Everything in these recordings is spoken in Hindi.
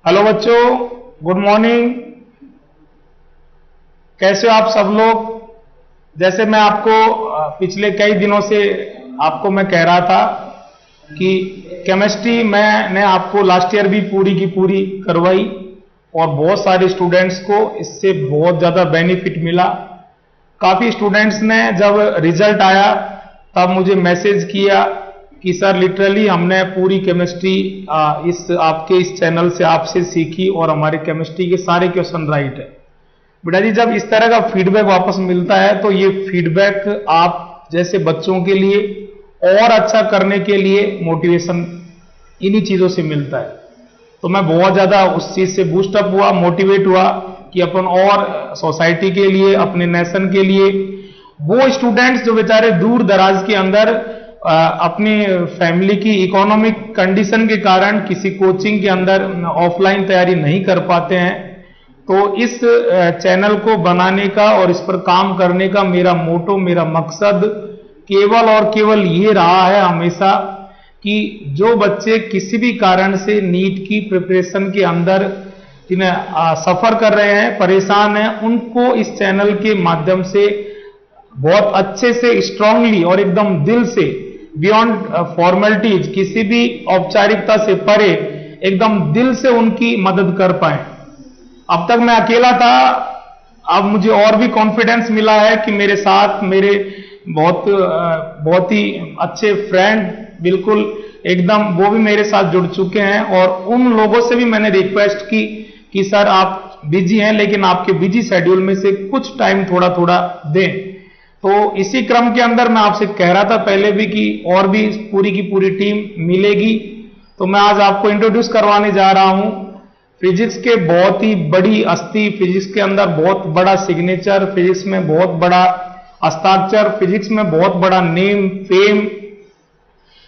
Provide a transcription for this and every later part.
हेलो बच्चों, गुड मॉर्निंग। कैसे हो आप सब लोग? जैसे मैं आपको पिछले कई दिनों से आपको मैं कह रहा था कि केमिस्ट्री मैंने आपको लास्ट ईयर भी पूरी की पूरी करवाई और बहुत सारे स्टूडेंट्स को इससे बहुत ज़्यादा बेनिफिट मिला। काफ़ी स्टूडेंट्स ने जब रिजल्ट आया तब मुझे मैसेज किया कि सर लिटरली हमने पूरी केमिस्ट्री इस आपके इस चैनल से आपसे सीखी और हमारे केमिस्ट्री के सारे क्वेश्चन राइट है। बेटा जी, जब इस तरह का फीडबैक वापस मिलता है तो ये फीडबैक आप जैसे बच्चों के लिए और अच्छा करने के लिए मोटिवेशन इन्हीं चीज़ों से मिलता है। तो मैं बहुत ज़्यादा उस चीज़ से बूस्टअप हुआ, मोटिवेट हुआ कि अपन और सोसाइटी के लिए, अपने नेशन के लिए, वो स्टूडेंट्स जो बेचारे दूर दराज के अंदर अपनी फैमिली की इकोनॉमिक कंडीशन के कारण किसी कोचिंग के अंदर ऑफलाइन तैयारी नहीं कर पाते हैं, तो इस चैनल को बनाने का और इस पर काम करने का मेरा मोटो, मेरा मकसद केवल और केवल ये रहा है हमेशा कि जो बच्चे किसी भी कारण से नीट की प्रिपरेशन के अंदर जिन्हें सफर कर रहे हैं, परेशान हैं, उनको इस चैनल के माध्यम से बहुत अच्छे से, स्ट्रांगली और एकदम दिल से, बियॉन्ड फॉर्मेलिटीज, किसी भी औपचारिकता से परे, एकदम दिल से उनकी मदद कर पाए। अब तक मैं अकेला था, अब मुझे और भी कॉन्फिडेंस मिला है कि मेरे साथ मेरे बहुत ही अच्छे फ्रेंड बिल्कुल एकदम वो भी मेरे साथ जुड़ चुके हैं और उन लोगों से भी मैंने रिक्वेस्ट की कि सर आप बिजी हैं लेकिन आपके बिजी शेड्यूल में से कुछ टाइम थोड़ा थोड़ा दें। तो इसी क्रम के अंदर मैं आपसे कह रहा था पहले भी कि और भी पूरी की पूरी टीम मिलेगी। तो मैं आज आपको इंट्रोड्यूस करवाने जा रहा हूं फिजिक्स के बहुत ही बड़ी हस्ती, फिजिक्स के अंदर बहुत बड़ा सिग्नेचर, फिजिक्स में बहुत बड़ा हस्ताक्षर, फिजिक्स में बहुत बड़ा नेम फेम,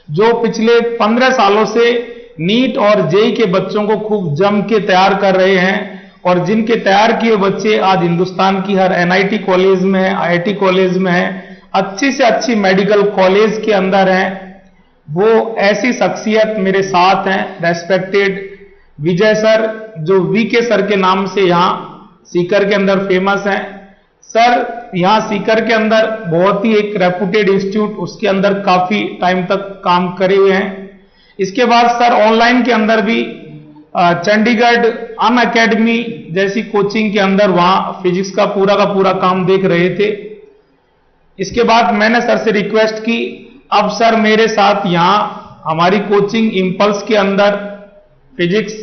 जो पिछले 15 सालों से नीट और जेई के बच्चों को खूब जम के तैयार कर रहे हैं और जिनके तैयार किए बच्चे आज हिंदुस्तान की हर एनआईटी कॉलेज में है, आईआईटी कॉलेज में है, अच्छी से अच्छी मेडिकल कॉलेज के अंदर हैं। वो ऐसी शख्सियत मेरे साथ हैं, रेस्पेक्टेड विजय सर, जो वीके सर के नाम से यहां सीकर के अंदर फेमस हैं। सर यहां सीकर के अंदर बहुत ही एक रेपुटेड इंस्टीट्यूट, उसके अंदर काफी टाइम तक काम करे हुए हैं। इसके बाद सर ऑनलाइन के अंदर भी चंडीगढ़ अन अकेडमी जैसी कोचिंग के अंदर वहां फिजिक्स का पूरा काम देख रहे थे। इसके बाद मैंने सर से रिक्वेस्ट की, अब सर मेरे साथ यहां हमारी कोचिंग इंपल्स के अंदर फिजिक्स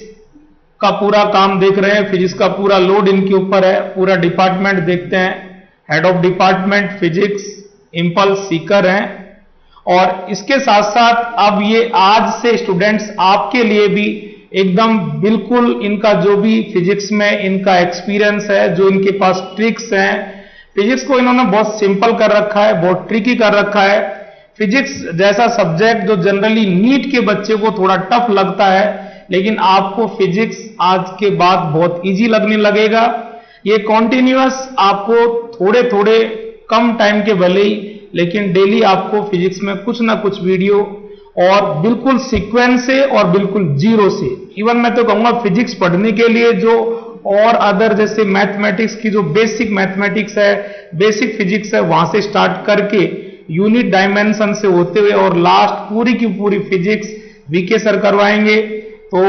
का पूरा काम देख रहे हैं, फिजिक्स का पूरा लोड इनके ऊपर है, पूरा डिपार्टमेंट देखते हैं, head of department physics impulse Sikar हैं। और इसके साथ साथ अब ये आज से स्टूडेंट्स आपके लिए भी एकदम बिल्कुल इनका जो भी फिजिक्स में इनका एक्सपीरियंस है, जो इनके पास ट्रिक्स हैं, फिजिक्स को इन्होंने बहुत सिंपल कर रखा है, बहुत ट्रिकी कर रखा है। फिजिक्स जैसा सब्जेक्ट जो जनरली नीट के बच्चे को थोड़ा टफ लगता है, लेकिन आपको फिजिक्स आज के बाद बहुत इजी लगने लगेगा। ये कॉन्टिन्यूअस आपको थोड़े थोड़े कम टाइम के भले ही, लेकिन डेली आपको फिजिक्स में कुछ ना कुछ वीडियो और बिल्कुल सीक्वेंस से और बिल्कुल जीरो से, इवन मैं तो कहूंगा फिजिक्स पढ़ने के लिए जो और अदर जैसे मैथमेटिक्स की जो बेसिक मैथमेटिक्स है, बेसिक फिजिक्स है, वहां से स्टार्ट करके यूनिट डायमेंशन से होते हुए और लास्ट पूरी की पूरी फिजिक्स वीके सर करवाएंगे। तो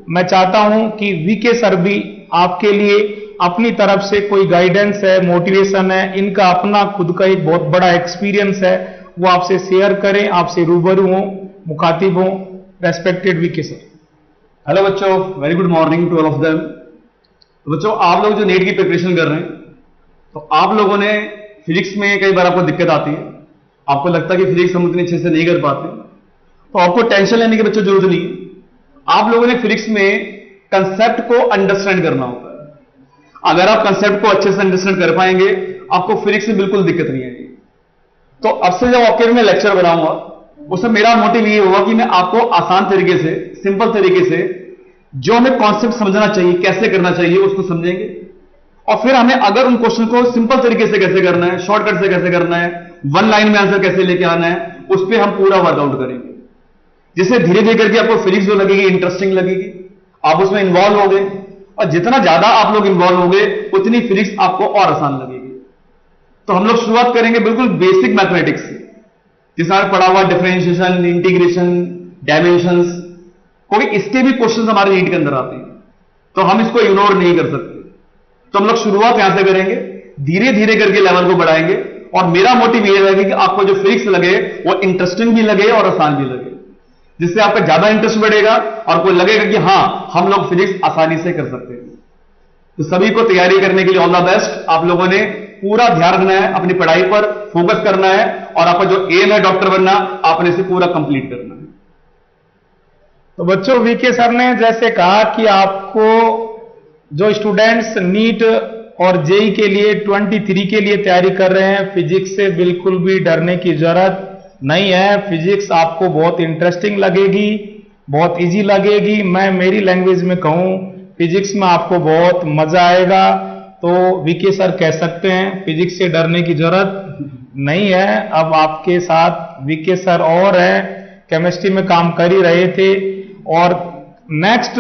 मैं चाहता हूं कि वीके सर भी आपके लिए अपनी तरफ से कोई गाइडेंस है, मोटिवेशन है, इनका अपना खुद का एक बहुत बड़ा एक्सपीरियंस है, वो आपसे शेयर करें, आपसे रूबरू हों, मुखातिब हों। Respected VK sir. हेलो बच्चों, very good morning to all of them. तो बच्चों, आप लोग जो नीट की प्रिपरेशन कर रहे हैं, तो आप लोगों ने फिजिक्स में कई बार आपको दिक्कत आती है, आपको लगता है कि फिजिक्स हम उतनी अच्छे से नहीं कर पाते, तो आपको टेंशन लेने की बच्चों जरूरत नहीं है। आप लोगों ने फिजिक्स में कंसेप्ट को अंडरस्टैंड करना होता है। अगर आप कंसेप्ट को अच्छे से अंडरस्टैंड कर पाएंगे, आपको फिजिक्स में बिल्कुल दिक्कत नहीं आएगी। तो अब से जब आपके मैं लेक्चर बनाऊंगा, उसमें मेरा मोटिव ये होगा कि मैं आपको आसान तरीके से, सिंपल तरीके से जो हमें कॉन्सेप्ट समझना चाहिए, कैसे करना चाहिए, उसको समझेंगे। और फिर हमें अगर उन क्वेश्चन को सिंपल तरीके से कैसे करना है, शॉर्टकट से कैसे करना है, वन लाइन में आंसर कैसे लेके आना है, उस पर हम पूरा वर्कआउट करेंगे, जिससे धीरे धीरे करके आपको फिजिक्स जो लगेगी इंटरेस्टिंग लगेगी, आप उसमें इन्वॉल्व हो गए, और जितना ज्यादा आप लोग इन्वॉल्व हो गए उतनी फिजिक्स आपको और आसान लगेगी। तो हम लोग शुरुआत करेंगे बिल्कुल बेसिक मैथमेटिक्स से, जिसमें आपने पढ़ा हुआ डिफरेंशिएशन, इंटीग्रेशन, डायमेंशंस, क्योंकि इसके भी क्वेश्चंस हमारे नीट के अंदर आते हैं, तो हम इसको इग्नोर नहीं कर सकते। तो हम लोग शुरुआत यहां से करेंगे, धीरे धीरे करके लेवल को बढ़ाएंगे, और मेरा मोटिव यह रहेगा कि आपको जो फिजिक्स लगे वो इंटरेस्टिंग भी लगे और आसान भी लगे, जिससे आपका ज्यादा इंटरेस्ट बढ़ेगा और आपको लगेगा कि हां हम लोग फिजिक्स आसानी से कर सकते हैं। तो सभी को तैयारी करने के लिए ऑल द बेस्ट। आप लोगों ने पूरा ध्यान रखना है, अपनी पढ़ाई पर फोकस करना है, और आपका जो एम है डॉक्टर बनना, आपने इसे पूरा कंप्लीट करना है। तो बच्चों, वीके सर ने जैसे कहा कि आपको जो स्टूडेंट्स नीट और जेई के लिए 23 के लिए तैयारी कर रहे हैं, फिजिक्स से बिल्कुल भी डरने की जरूरत नहीं है। फिजिक्स आपको बहुत इंटरेस्टिंग लगेगी, बहुत इजी लगेगी। मैं मेरी लैंग्वेज में कहूं, फिजिक्स में आपको बहुत मजा आएगा। तो वीके सर कह सकते हैं फिजिक्स से डरने की जरूरत नहीं है। अब आपके साथ वीके सर और हैं, केमिस्ट्री में काम कर ही रहे थे, और नेक्स्ट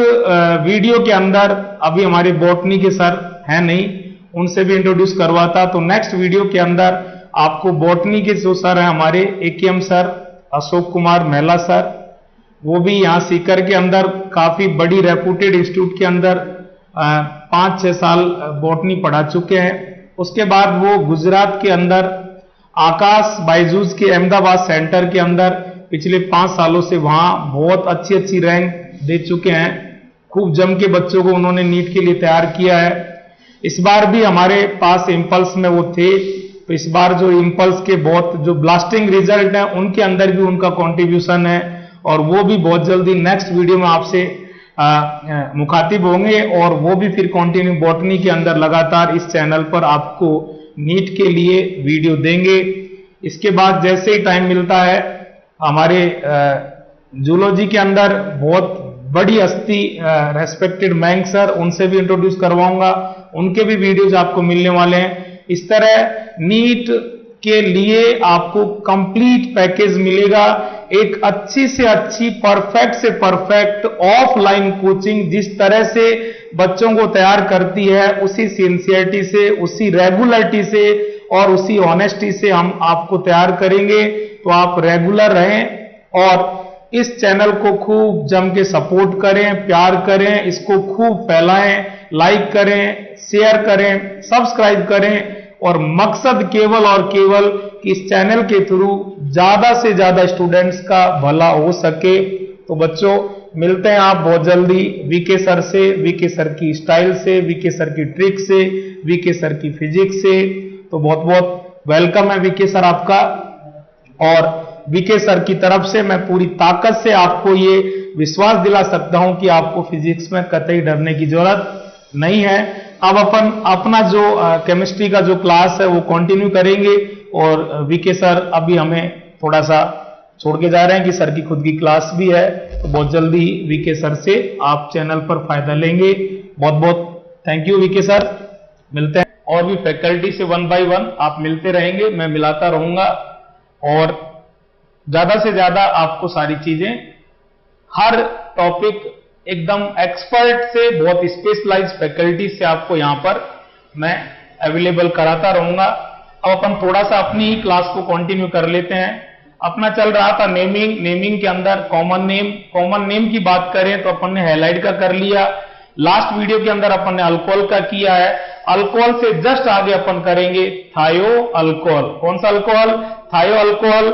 वीडियो के अंदर अभी हमारे बॉटनी के सर हैं नहीं, उनसे भी इंट्रोड्यूस करवाता। तो नेक्स्ट वीडियो के अंदर आपको बॉटनी के जो सर हैं हमारे AKM sir, Ashok Kumar Mehla sir, वो भी यहाँ सीकर के अंदर काफी बड़ी रेपुटेड इंस्टीट्यूट के अंदर 5-6 साल बॉटनी पढ़ा चुके हैं। उसके बाद वो गुजरात के अंदर आकाश बायजूस के अहमदाबाद सेंटर के अंदर पिछले 5 सालों से वहां बहुत अच्छी अच्छी रैंक दे चुके हैं। खूब जम के बच्चों को उन्होंने नीट के लिए तैयार किया है। इस बार भी हमारे पास इम्पल्स में वो थे, तो इस बार जो इम्पल्स के बहुत जो ब्लास्टिंग रिजल्ट हैं उनके अंदर भी उनका कंट्रीब्यूशन है, और वो भी बहुत जल्दी नेक्स्ट वीडियो में आपसे मुखातिब होंगे, और वो भी फिर कंटिन्यू बॉटनी के अंदर लगातार इस चैनल पर आपको नीट के लिए वीडियो देंगे। इसके बाद जैसे ही टाइम मिलता है, हमारे जूलॉजी के अंदर बहुत बड़ी हस्ती रेस्पेक्टेड मैंग सर, उनसे भी इंट्रोड्यूस करवाऊंगा, उनके भी वीडियोज आपको मिलने वाले हैं। इस तरह नीट के लिए आपको कंप्लीट पैकेज मिलेगा, एक अच्छी से अच्छी, परफेक्ट से परफेक्ट ऑफलाइन कोचिंग जिस तरह से बच्चों को तैयार करती है, उसी सिंसियरिटी से, उसी रेगुलरिटी से और उसी ऑनेस्टी से हम आपको तैयार करेंगे। तो आप रेगुलर रहें और इस चैनल को खूब जम के सपोर्ट करें, प्यार करें, इसको खूब फैलाएं, लाइक करें, शेयर करें, सब्सक्राइब करें, और मकसद केवल और केवल कि इस चैनल के थ्रू ज्यादा से ज्यादा स्टूडेंट्स का भला हो सके। तो बच्चों, मिलते हैं आप बहुत जल्दी वीके सर से, वीके सर की स्टाइल से, वीके सर की ट्रिक से, वीके सर की फिजिक्स से। तो बहुत बहुत वेलकम है वीके सर आपका, और वीके सर की तरफ से मैं पूरी ताकत से आपको ये विश्वास दिला सकता हूं कि आपको फिजिक्स में कतई डरने की जरूरत नहीं है। अब अपन अपना जो केमिस्ट्री का जो क्लास है वो कंटिन्यू करेंगे, और वीके सर अभी हमें थोड़ा सा छोड़ के जा रहे हैं कि सर की खुद की क्लास भी है। तो बहुत जल्दी वीके सर से आप चैनल पर फायदा लेंगे। बहुत बहुत थैंक यू वीके सर, मिलते हैं। और भी फैकल्टी से 1 by 1 आप मिलते रहेंगे, मैं मिलाता रहूंगा, और ज्यादा से ज्यादा आपको सारी चीजें, हर टॉपिक एकदम एक्सपर्ट से, बहुत स्पेशलाइज फैकल्टी से आपको यहां पर मैं अवेलेबल कराता रहूंगा। अब अपन थोड़ा सा अपनी ही क्लास को कंटिन्यू कर लेते हैं। अपना चल रहा था नेमिंग के अंदर कॉमन नेम की बात करें तो अपन ने हैलाइड का कर लिया। लास्ट वीडियो के अंदर अपन ने अल्कोहल का किया है। अल्कोहल से जस्ट आगे अपन करेंगे थायो अल्कोहल। कौन सा अल्कोहल? थायो अल्कोहल।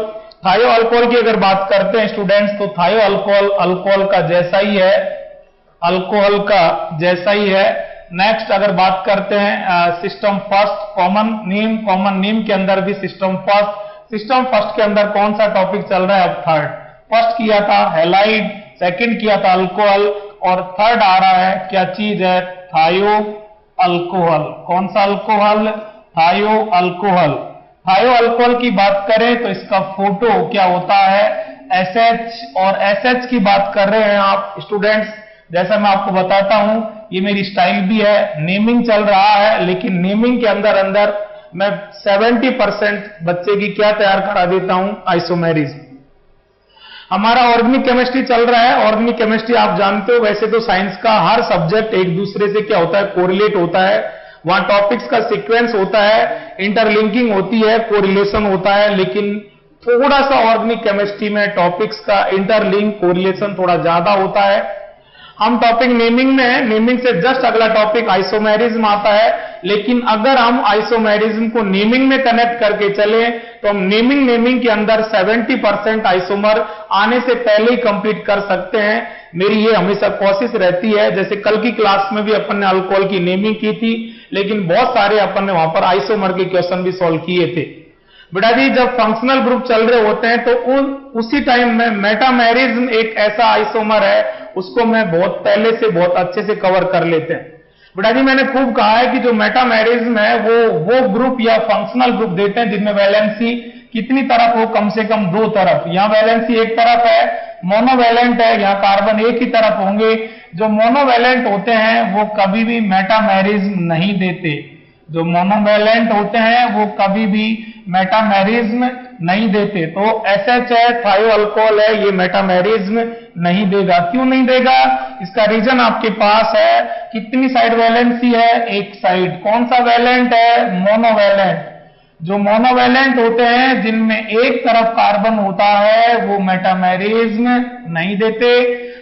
थायो अल्कोहल की अगर बात करते हैं स्टूडेंट्स, तो थायो अल्कोहल अल्कोहल का जैसा ही है, अल्कोहल का जैसा ही है। नेक्स्ट अगर बात करते हैं सिस्टम फर्स्ट, कॉमन नेम के अंदर भी सिस्टम फर्स्ट के अंदर कौन सा टॉपिक चल रहा है? अब थर्ड। फर्स्ट किया था हैलाइड, सेकंड किया था अल्कोहल, और थर्ड आ रहा है क्या चीज है? थायो अल्कोहल। कौन सा अल्कोहल? थायो अल्कोहल। थायो अल्कोहल की बात करें तो इसका फोटो क्या होता है? एसएच। और एसएच की बात कर रहे हैं आप स्टूडेंट्स, जैसा मैं आपको बताता हूं, ये मेरी स्टाइल भी है, नेमिंग चल रहा है, लेकिन नेमिंग के अंदर अंदर मैं 70% बच्चे की क्या तैयार करा देता हूं? आइसोमेरिज्म। हमारा ऑर्गेनिक केमिस्ट्री चल रहा है। ऑर्गेनिक केमिस्ट्री आप जानते हो, वैसे तो साइंस का हर सब्जेक्ट एक दूसरे से क्या होता है, कोरिलेट होता है। वहां टॉपिक्स का सीक्वेंस होता है, इंटरलिंकिंग होती है, कोरिलेशन होता है, लेकिन थोड़ा सा ऑर्गेनिक केमिस्ट्री में टॉपिक्स का इंटरलिंक कोरिलेशन थोड़ा ज्यादा होता है। हम टॉपिक नेमिंग में है, नेमिंग से जस्ट अगला टॉपिक आइसोमेरिज्म आता है, लेकिन अगर हम आइसोमेरिज्म को नेमिंग में कनेक्ट करके चले तो हम नेमिंग के अंदर 70% आइसोमर आने से पहले ही कंप्लीट कर सकते हैं। मेरी ये हमेशा कोशिश रहती है। जैसे कल की क्लास में भी अपन ने अल्कोहल की नेमिंग की थी, लेकिन बहुत सारे अपन ने वहां पर आइसोमर के क्वेश्चन भी सॉल्व किए थे। बेटा जी, जब फंक्शनल ग्रुप चल रहे होते हैं तो उसी टाइम में मेटामेरिज्म एक ऐसा आइसोमर है, उसको मैं बहुत पहले से बहुत अच्छे से कवर कर लेते हैं। बेटा जी, मैंने खूब कहा है कि जो मेटामेरिज्म है वो ग्रुप या फंक्शनल ग्रुप देते हैं जिनमें वैलेंसी कितनी तरफ हो, कम से कम 2 तरफ। यहां वैलेंसी एक तरफ है, मोनोवैलेंट है, यहां कार्बन एक ही तरफ होंगे। जो मोनोवैलेंट होते हैं वो कभी भी मेटामेरिज्म नहीं देते। जो मोनोवैलेंट होते हैं वो कभी भी मेटामेरिज्म नहीं देते। तो SH है, थायो अल्कोहल है, ये मेटामेरिज्म नहीं देगा। क्यों नहीं देगा? इसका रीजन आपके पास है। कितनी साइड वैलेंसी है? एक साइड। कौन सा वैलेंट है? मोनोवैलेंट। जो मोनोवैलेंट होते हैं जिनमें एक तरफ कार्बन होता है वो मेटामेरिज्म नहीं देते।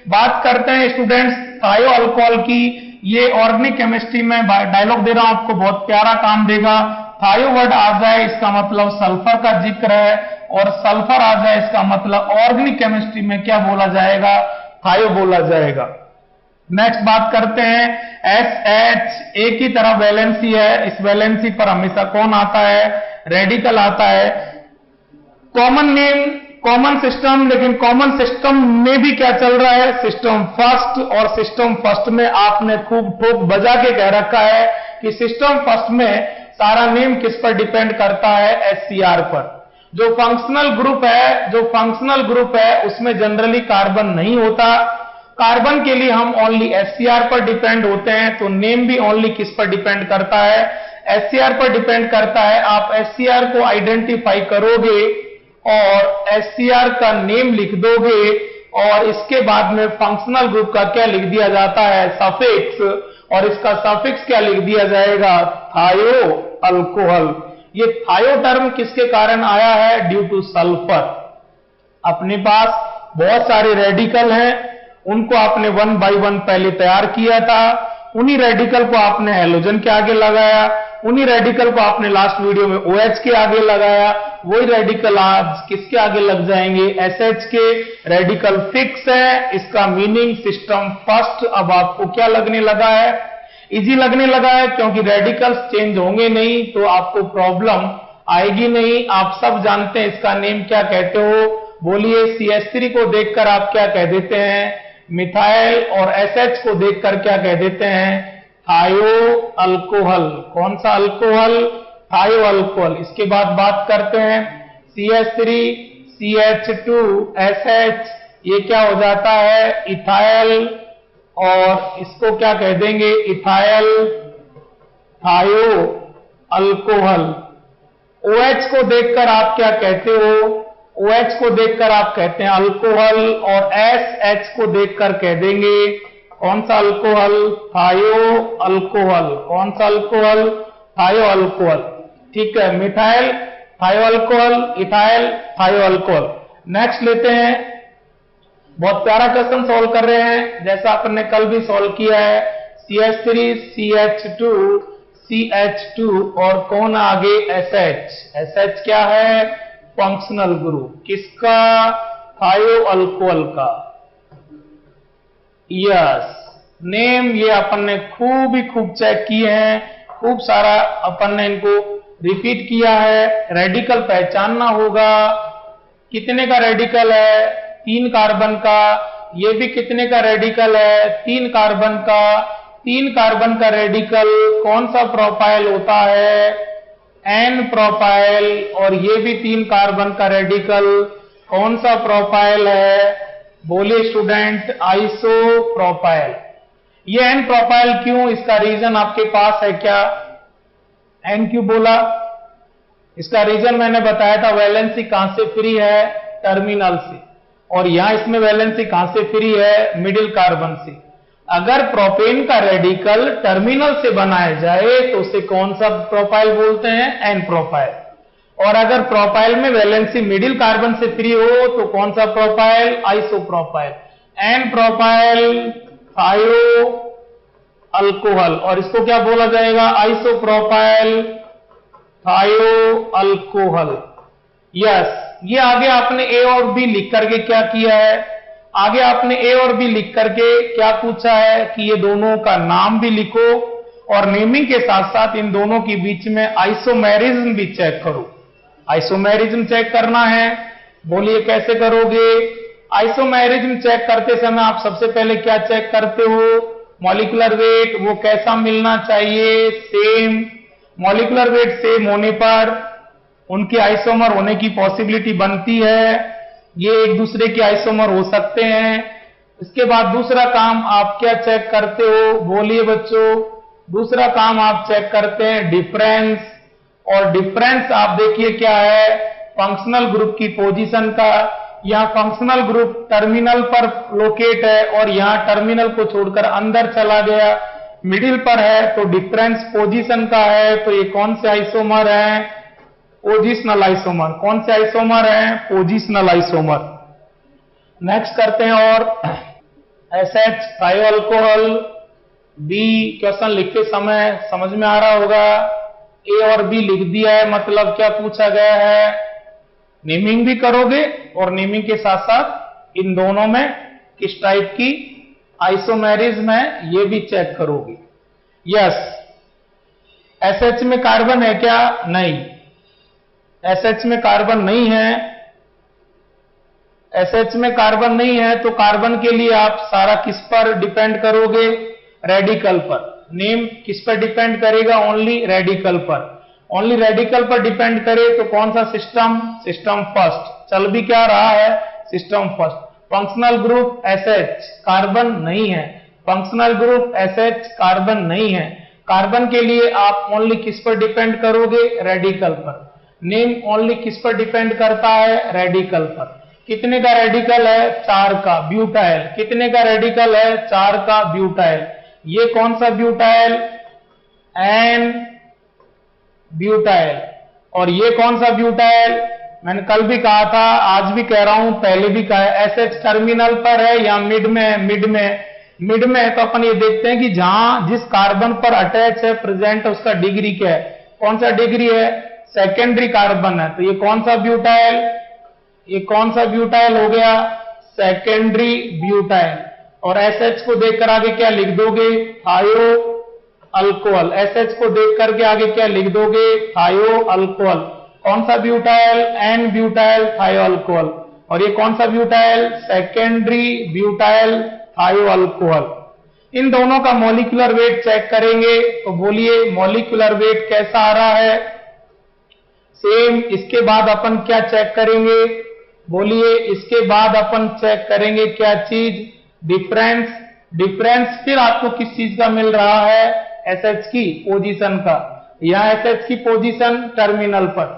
बात करते हैं स्टूडेंट्स थायो अल्कोहल की। ये ऑर्गेनिक केमिस्ट्री में डायलॉग दे रहा हूं आपको, बहुत प्यारा काम देगा। थायो वर्ड आ जाए इसका मतलब सल्फर का जिक्र है, और सल्फर आ जाए इसका मतलब ऑर्गेनिक केमिस्ट्री में क्या बोला जाएगा? थायो बोला जाएगा। नेक्स्ट बात करते हैं SH, एक ही तरह वैलेंसी है। इस वैलेंसी पर हमेशा कौन आता है? रेडिकल आता है। कॉमन नेम, कॉमन सिस्टम, लेकिन कॉमन सिस्टम में भी क्या चल रहा है? System first. और सिस्टम फर्स्ट में आपने खूब ठोक बजा के कह रखा है कि सिस्टम फर्स्ट में सारा नेम किस पर डिपेंड करता है? SCR पर। जो फंक्शनल ग्रुप है उसमें जनरली कार्बन नहीं होता। कार्बन के लिए हम ओनली SCR पर डिपेंड होते हैं, तो नेम भी ओनली किस पर डिपेंड करता है? SCR पर डिपेंड करता है। आप SCR को आइडेंटिफाई करोगे और SCR का नेम लिख दोगे, और इसके बाद में फंक्शनल ग्रुप का क्या लिख दिया जाता है? सफिक्स। और इसका सफिक्स क्या लिख दिया जाएगा? थायो अल्कोहल। ये थायो टर्म किसके कारण आया है? Due two sulphur. अपने पास बहुत सारे रेडिकल हैं, उनको आपने 1 by 1 पहले तैयार किया था। उन्हीं रेडिकल को आपने हैलोजन के आगे लगाया, उन्हीं रेडिकल को आपने लास्ट वीडियो में OH के आगे लगाया। वही रेडिकल आज किसके आगे लग जाएंगे? SH के। रेडिकल फिक्स है, इसका मीनिंग सिस्टम फर्स्ट। अब आपको क्या लगने लगा है? इजी लगने लगा है, क्योंकि रेडिकल्स चेंज होंगे नहीं तो आपको प्रॉब्लम आएगी नहीं। आप सब जानते हैं इसका नेम क्या कहते हो? बोलिए। CH3 को देखकर आप क्या कह देते हैं? मिथाइल। और SH को देखकर क्या कह देते हैं? थायो अल्कोहल। कौन सा अल्कोहल? थायो अल्कोहल। इसके बाद बात करते हैं CH3 CH2 SH, ये क्या हो जाता है? इथाइल। और इसको क्या कह देंगे? इथाइल थायो अल्कोहल। OH को देखकर आप क्या कहते हो? OH को देखकर आप कहते हैं अल्कोहल, और SH को देखकर कह देंगे कौन सा अल्कोहल? थायो अल्कोहल। कौन सा अल्कोहल? थायो अल्कोहल। ठीक है, मिथाइल थायो अल्कोहल, इथाइल थायो अल्कोहल। नेक्स्ट लेते हैं। बहुत प्यारा क्वेश्चन सॉल्व कर रहे हैं, जैसा अपन ने कल भी सॉल्व किया है। CH3 CH2 CH2 और कौन आगे? SH। SH क्या है? Functional group. किसका? थायो अल्कोहल का। यस, नेम ये अपन ने खूब चेक किए हैं, खूब सारा अपन ने इनको रिपीट किया है। रेडिकल पहचानना होगा। कितने का रेडिकल है? 3 कार्बन का। ये भी कितने का रेडिकल है? 3 कार्बन का। 3 कार्बन का रेडिकल कौन सा प्रोफाइल होता है? N profile. और ये भी 3 कार्बन का रेडिकल कौन सा प्रोफाइल है? बोले स्टूडेंट, आइसो प्रोफाइल। ये N प्रोफाइल क्यों? इसका रीजन आपके पास है क्या? N क्यों बोला? इसका रीजन मैंने बताया था, वैलेंसी कहां से फ्री है? टर्मिनल से। और यहां इसमें वैलेंसी कहां से फ्री है, मिडिल कार्बन से। अगर प्रोपेन का रेडिकल टर्मिनल से बनाया जाए तो उसे कौन सा प्रोपाइल बोलते हैं, एन प्रोपाइल। और अगर प्रोपाइल में वैलेंसी मिडिल कार्बन से फ्री हो तो कौन सा propyl, isopropyl, n propyl thio alcohol. और इसको क्या बोला जाएगा, isopropyl thio alcohol. Yes, ये आगे आपने ए और बी लिख करके क्या किया है, आगे आपने ए और बी लिख करके क्या पूछा है कि ये दोनों का नाम भी लिखो और नेमिंग के साथ साथ इन दोनों के बीच में आइसोमेरिज्म भी चेक करो। आइसोमेरिज्म चेक करना है, बोलिए कैसे करोगे। आइसोमेरिज्म चेक करते समय आप सबसे पहले क्या चेक करते हो, मॉलिक्यूलर वेट वो कैसा मिलना चाहिए, सेम। मॉलिक्यूलर वेट सेम होने पर उनके आइसोमर होने की पॉसिबिलिटी बनती है, ये एक दूसरे के आइसोमर हो सकते हैं। इसके बाद दूसरा काम आप क्या चेक करते हो, बोलिए बच्चों। दूसरा काम आप चेक करते हैं डिफरेंस, और डिफरेंस आप देखिए क्या है, फंक्शनल ग्रुप की पोजीशन का। यहां फंक्शनल ग्रुप टर्मिनल पर लोकेट है और यहां टर्मिनल को छोड़कर अंदर चला गया, मिडिल पर है, तो डिफरेंस पोजीशन का है। तो ये कौन से आइसोमर है, पोजिशनल आइसोमर। कौन से आइसोमर हैं, पोजिशनल आइसोमर। नेक्स्ट करते हैं और एसएच थायो अल्कोहल। बी क्वेश्चन लिखते समय समझ में आ रहा होगा, ए और बी लिख दिया है, मतलब क्या पूछा गया है, नेमिंग भी करोगे और नेमिंग के साथ साथ इन दोनों में किस टाइप की आइसोमेरिज्म है ये भी चेक करोगे। यस, एसएच में कार्बन है क्या, नहीं, एसएच में कार्बन नहीं है। एसएच में कार्बन नहीं है तो कार्बन के लिए आप सारा किस पर डिपेंड करोगे, रेडिकल पर। नेम किस पर डिपेंड करेगा, ओनली रेडिकल पर। ओनली रेडिकल पर डिपेंड करे तो कौन सा सिस्टम, सिस्टम फर्स्ट। चल भी क्या रहा है, system first. Functional group SH, carbon नहीं है। फंक्शनल ग्रुप एसएच, कार्बन नहीं है। कार्बन के लिए आप ओनली किस पर डिपेंड करोगे, रेडिकल पर। नेम ओनली किस पर डिपेंड करता है, रेडिकल पर। कितने का रेडिकल है, 4 का, ब्यूटाइल। कितने का रेडिकल है, 4 का, ब्यूटाइल। ये कौन सा ब्यूटाइल, एन ब्यूटाइल। और ये कौन सा ब्यूटाइल, मैंने कल भी कहा था, आज भी कह रहा हूं, पहले भी कहा है, एसएच टर्मिनल पर है या मिड में है, मिड में। मिड में है तो अपन ये देखते हैं कि जहां जिस कार्बन पर अटैच है प्रेजेंट उसका डिग्री क्या है, कौन सा डिग्री है, सेकेंडरी कार्बन है। तो ये कौन सा ब्यूटाइल, ये कौन सा ब्यूटाइल हो गया, सेकेंडरी ब्यूटाइल। और एसएच को देखकर आगे क्या लिख दोगे, थायो अल्कोहल। एसएच को देख करके आगे क्या लिख दोगे, थायो अल्कोहल। कौन सा ब्यूटाइल, एन ब्यूटाइल थायो अल्कोहल। और ये कौन सा ब्यूटाइल, सेकेंडरी ब्यूटाइल थायो अल्कोहल। इन दोनों का मॉलिक्यूलर वेट चेक करेंगे तो बोलिए मॉलिक्यूलर वेट कैसा आ रहा है, सेम। इसके बाद अपन क्या चेक करेंगे, बोलिए इसके बाद अपन चेक करेंगे क्या चीज, डिफरेंस। डिफरेंस फिर आपको किस चीज का मिल रहा है, एसएच की पोजीशन का। यहां एसएच की पोजीशन टर्मिनल पर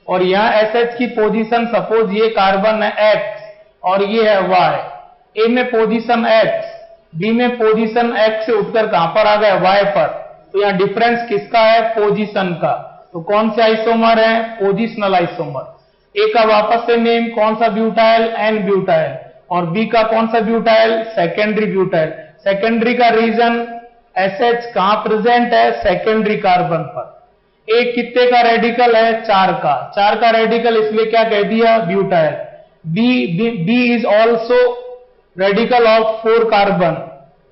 और यहां एसएच की पोजीशन, सपोज ये कार्बन है एक्स और ये है वाई। ए में पोजीशन एक्स, बी में पोजीशन एक्स से उठकर कहां पर आ गया, वाई पर। तो यहां डिफरेंस किसका है, पोजीशन का। तो कौन से आइसोमर है, पोजिशनल आइसोमर। ए का वापस से नेम कौन सा ब्यूटाइल, एन ब्यूटाइल। और बी का कौन सा ब्यूटाइल, सेकेंडरी ब्यूटाइल। सेकेंडरी का रीजन, एसएच कहां प्रेजेंट है, सेकेंडरी कार्बन पर। ए कितने का रेडिकल है, 4 का। 4 का रेडिकल इसलिए क्या कह दिया, butyl. B is also radical of 4 carbon,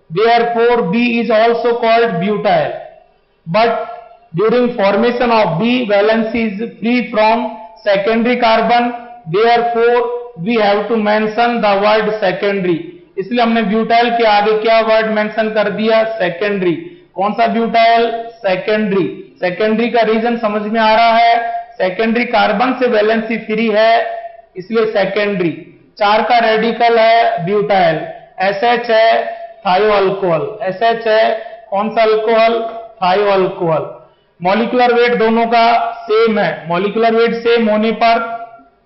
therefore B is also called butyl. But during formation of B, valence is free from secondary carbon, therefore we have to mention the word secondary. इसलिए हमने ब्यूटाइल के आगे क्या वर्ड मेंशन कर दिया, सेकेंडरी। कौन सा ब्यूटाइल, सेकेंडरी। सेकेंडरी का रीजन समझ में आ रहा है, सेकेंडरी कार्बन से वैलेंसी फ्री है इसलिए सेकेंडरी। 4 का रेडिकल है ब्यूटाइल, एसएच है थायो अल्कोहल। एसएच है कौन सा अल्कोहल, थायो अल्कोहल। मॉलिक्यूलर वेट दोनों का सेम है। मॉलिक्यूलर वेट सेम होने पर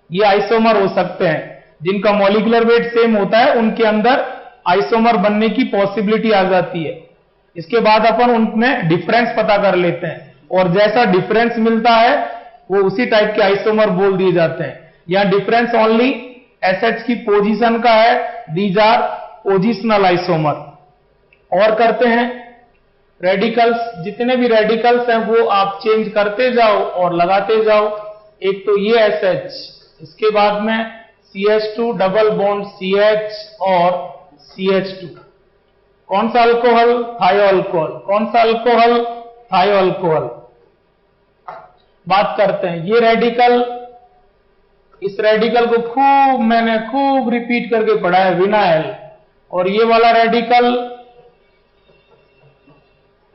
ये आइसोमर हो सकते हैं। जिनका मॉलिक्यूलर वेट सेम होता है उनके अंदर आइसोमर बनने की पॉसिबिलिटी आ जाती है। इसके बाद अपन उनमें डिफरेंस पता कर लेते हैं, और जैसा डिफरेंस मिलता है वो उसी टाइप के आइसोमर बोल दिए जाते हैं। यहां डिफरेंस ओनली एसएच की पोजीशन का है, दीज आर पोजिशनल आइसोमर। और करते हैं रेडिकल्स, जितने भी रेडिकल्स हैं वो आप चेंज करते जाओ और लगाते जाओ। एक तो ये एसएच, इसके बाद में CH2 डबल बॉन्ड CH और CH2। कौन सा अल्कोहल? थायो अल्कोहल। कौन सा अल्कोहल? थायो अल्कोहल। बात करते हैं ये रेडिकल, इस रेडिकल को मैंने खूब रिपीट करके पढ़ा है, विनाइल। और ये वाला रेडिकल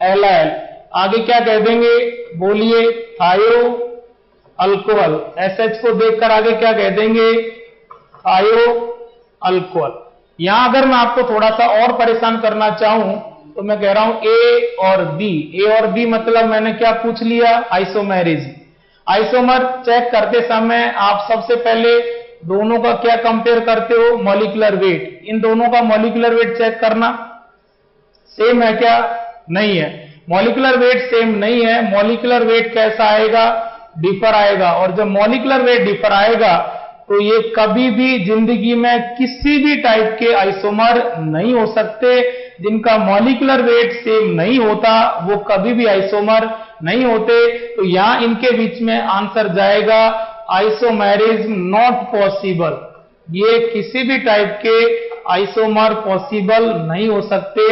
एलाइल। आगे क्या कह देंगे? बोलिए, थायो अल्कोहल। एसएच को देखकर आगे क्या कह देंगे? थायो अल्कोहल। यहां अगर मैं आपको थोड़ा सा और परेशान करना चाहूं तो मैं कह रहा हूं ए और बी। ए और बी मतलब मैंने क्या पूछ लिया? आइसोमेरिज्म। आइसोमर चेक करते समय आप सबसे पहले दोनों का क्या कंपेयर करते हो? Molecular weight. इन दोनों का मॉलिक्यूलर वेट चेक करना। सेम है क्या? नहीं है। मॉलिक्यूलर वेट सेम नहीं है। मॉलिक्यूलर वेट कैसा आएगा? डिफर आएगा। और जब मॉलिक्यूलर वेट डिफर आएगा तो ये कभी भी जिंदगी में किसी भी टाइप के आइसोमर नहीं हो सकते। जिनका मॉलिक्यूलर वेट सेम नहीं होता वो कभी भी आइसोमर नहीं होते। तो यहां इनके बीच में आंसर जाएगा आइसोमेरिज्म नॉट पॉसिबल। ये किसी भी टाइप के आइसोमर पॉसिबल नहीं हो सकते।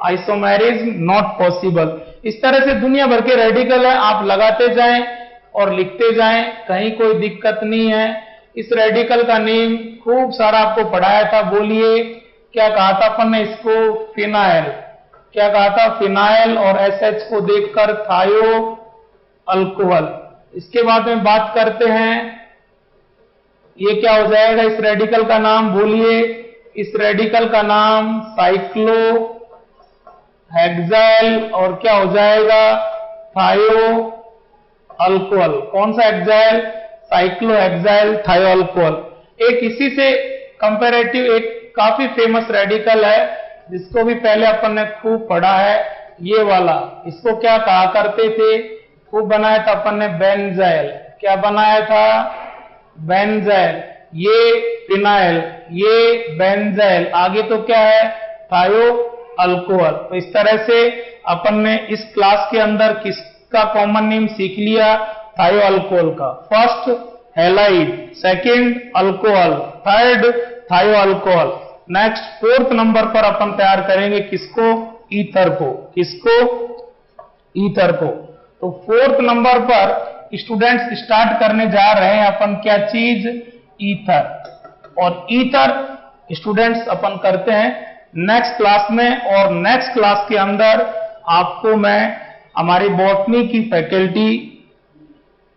Isomerism not possible. इस तरह से दुनिया भर के रेडिकल है, आप लगाते जाएं और लिखते जाएं, कहीं कोई दिक्कत नहीं है। इस रेडिकल का नेम खूब सारा आपको पढ़ाया था। बोलिए, क्या कहा था अपन ने इसको? फिनाइल। क्या कहा था? फिनाइल। और एसएच को देखकर थायो अल्कोहल। इसके बाद में बात करते हैं, ये क्या हो जाएगा इस रेडिकल का नाम? बोलिए, इस रेडिकल का नाम साइक्लो हेक्साइल और क्या हो जाएगा? थायो अल्कोहल। कौन सा हेक्साइल? साइक्लो हेक्साइल थायो अल्कोहल। एक इसी से कंपैरेटिव एक काफी फेमस रेडिकल है जिसको भी पहले अपन ने खूब पढ़ा है, ये वाला। इसको क्या कहा करते थे? खूब बनाया था अपन ने बेंजाइल। क्या बनाया था? बेंजाइल। ये फिनाइल, ये बेंजाइल। आगे तो क्या है? थायो अल्कोहल। तो इस तरह से अपन ने इस क्लास के अंदर किसका कॉमन नेम सीख लिया? थायो अल्कोहल का। First halide, second alcohol, third थायो अल्कोहल। नेक्स्ट फोर्थ नंबर पर अपन तैयार करेंगे किसको? ईथर को। किसको? ईथर को। तो फोर्थ नंबर पर स्टूडेंट्स स्टार्ट करने जा रहे हैं अपन क्या चीज? ईथर। और ईथर स्टूडेंट्स अपन करते हैं नेक्स्ट क्लास में। और नेक्स्ट क्लास के अंदर आपको मैं हमारी बॉटनी की फैकल्टी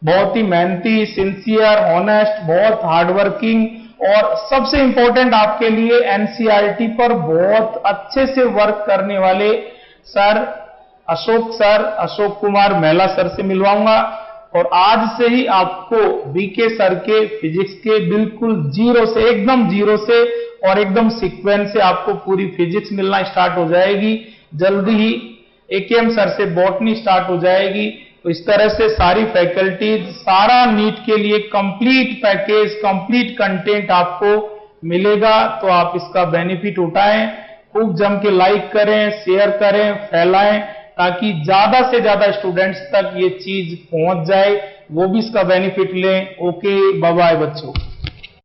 बहुत ही मेहनती, सिंसियर, ऑनेस्ट, बहुत हार्डवर्किंग और सबसे इंपॉर्टेंट आपके लिए एनसीईआरटी पर बहुत अच्छे से वर्क करने वाले सर अशोक कुमार मेहला सर से मिलवाऊंगा। और आज से ही आपको बीके सर के फिजिक्स के बिल्कुल जीरो से, एकदम जीरो से और एकदम सीक्वेंस से आपको पूरी फिजिक्स मिलना स्टार्ट हो जाएगी। जल्दी ही एकेएम सर से बॉटनी स्टार्ट हो जाएगी। तो इस तरह से सारी फैकल्टीज, सारा नीट के लिए कंप्लीट पैकेज, कंप्लीट कंटेंट आपको मिलेगा। तो आप इसका बेनिफिट उठाएं, खूब जम के लाइक करें, शेयर करें, फैलाएं, ताकि ज्यादा से ज्यादा स्टूडेंट्स तक ये चीज पहुंच जाए, वो भी इसका बेनिफिट लें। ओके, बाय बाय बच्चों।